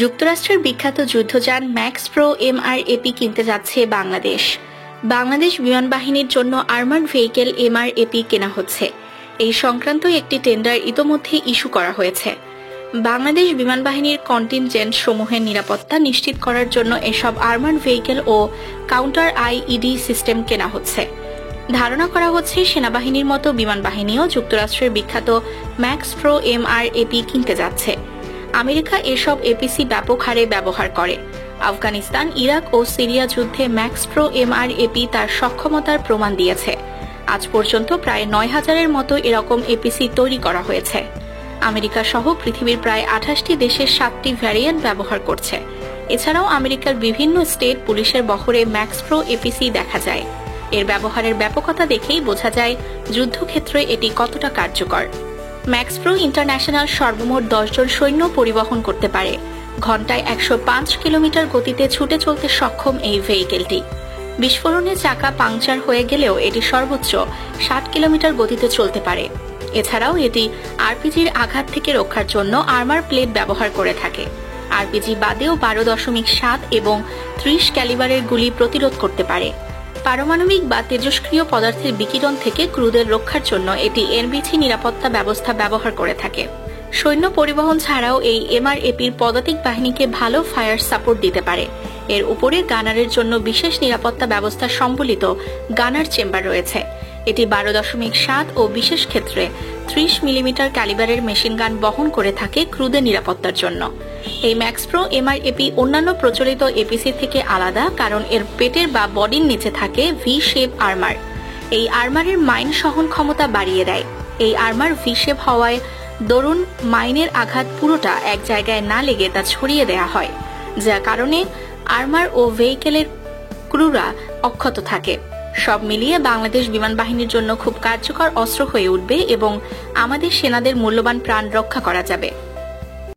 যুক্তরাষ্ট্রের বিখ্যাত যুদ্ধযান max pro MRAP কিনতে যাচ্ছে বাংলাদেশ। বাংলাদেশ বিমান বাহিনীর জন্য আর্মার্ড ভেহিকেল MRAP কেনা হচ্ছে। এই সংক্রান্ত একটি টেন্ডার ইতোমধ্যে ইস্যু করা হয়েছে। বাংলাদেশ বিমান বাহিনীর কন্টিনজেন্ট সমূহের নিরাপত্তা নিশ্চিত করার জন্য এসব আর্মার্ড ভেহিকেল ও কাউন্টার IED সিস্টেম কেনা হচ্ছে। ধারণা করা হচ্ছে সেনাবাহিনীর মতো বিমান বাহিনীও যুক্তরাষ্ট্রের বিখ্যাত ম্যাক্স প্রো MRAP কিনতে যাচ্ছে। আমেরিকা এসব এপিসি ব্যাপক হারে ব্যবহার করে। আফগানিস্তান, ইরাক ও সিরিয়া যুদ্ধে ম্যাক্স প্রো MRAP তার সক্ষমতার প্রমাণ দিয়েছে। আজ পর্যন্ত প্রায় ৯,০০০-এর মতো এরকম এপিসি তৈরি করা হয়েছে। আমেরিকা সহ পৃথিবীর প্রায় ২৮টি দেশের ৭টি ভ্যারিয়েন্ট ব্যবহার করছে। এছাড়াও আমেরিকার বিভিন্ন স্টেট পুলিশের বহরে ম্যাক্স প্রো এপিসি দেখা যায়। এর ব্যবহারের ব্যাপকতা দেখেই বোঝা যায় যুদ্ধক্ষেত্রে এটি কতটা কার্যকর। ম্যাক্স প্রো ইন্টারন্যাশনাল সর্বমোট ১০ জন সৈন্য পরিবহন করতে পারে। ঘণ্টায় ১০৫ কিলোমিটার গতিতে ছুটে চলতে সক্ষম এই ভেহিকেলটি। বিস্ফোরণে চাকা পাংচার হয়ে গেলেও এটি সর্বোচ্চ ৬০ কিলোমিটার গতিতে চলতে পারে। এছাড়াও এটি আরপিজির আঘাত থেকে রক্ষার জন্য আর্মার প্লেট ব্যবহার করে থাকে। আরপিজি বাদেও ১২.৭ এবং ৩০ ক্যালিবারের গুলি প্রতিরোধ করতে পারে। পারমাণবিক বা তেজস্ক্রিয় পদার্থের বিকিরণ থেকে ক্রুদের রক্ষার জন্য এটি NBC নিরাপত্তা ব্যবস্থা ব্যবহার করে থাকে। সৈন্য পরিবহন ছাড়াও এই MRAPর পদাতিক বাহিনীকে ভালো ফায়ার সাপোর্ট দিতে পারে। এর উপরে গানারের জন্য বিশেষ নিরাপত্তা ব্যবস্থা সম্বলিত গানার চেম্বার রয়েছে। এটি 12.7 ও বিশেষ ক্ষেত্রে 30 মিলিমিটার ক্যালিবারের মেশিনগান বহন করে থাকে ক্রুদের নিরাপত্তার জন্য। এই ম্যাক্স প্রো MRAP অন্যান্য প্রচলিত এপিসি থেকে আলাদা, কারণ এর পেটের বা বডির নিচে থাকে ভি শেপ আর্মার। এই আর্মারের মাইন সহন ক্ষমতা বাড়িয়ে দেয়। এই আর্মার ভি শেপ হওয়ায় দরুন মাইনের আঘাত পুরোটা এক জায়গায় না লেগে তা ছড়িয়ে দেয়া হয়, যার কারণে আর্মার ও ভেহিকেলের ক্রুরা অক্ষত থাকে। সব মিলিয়ে বাংলাদেশ বিমান বাহিনীর জন্য খুব কার্যকর অস্ত্র হয়ে উঠবে এবং আমাদের সেনাদের মূল্যবান প্রাণ রক্ষা করা যাবে।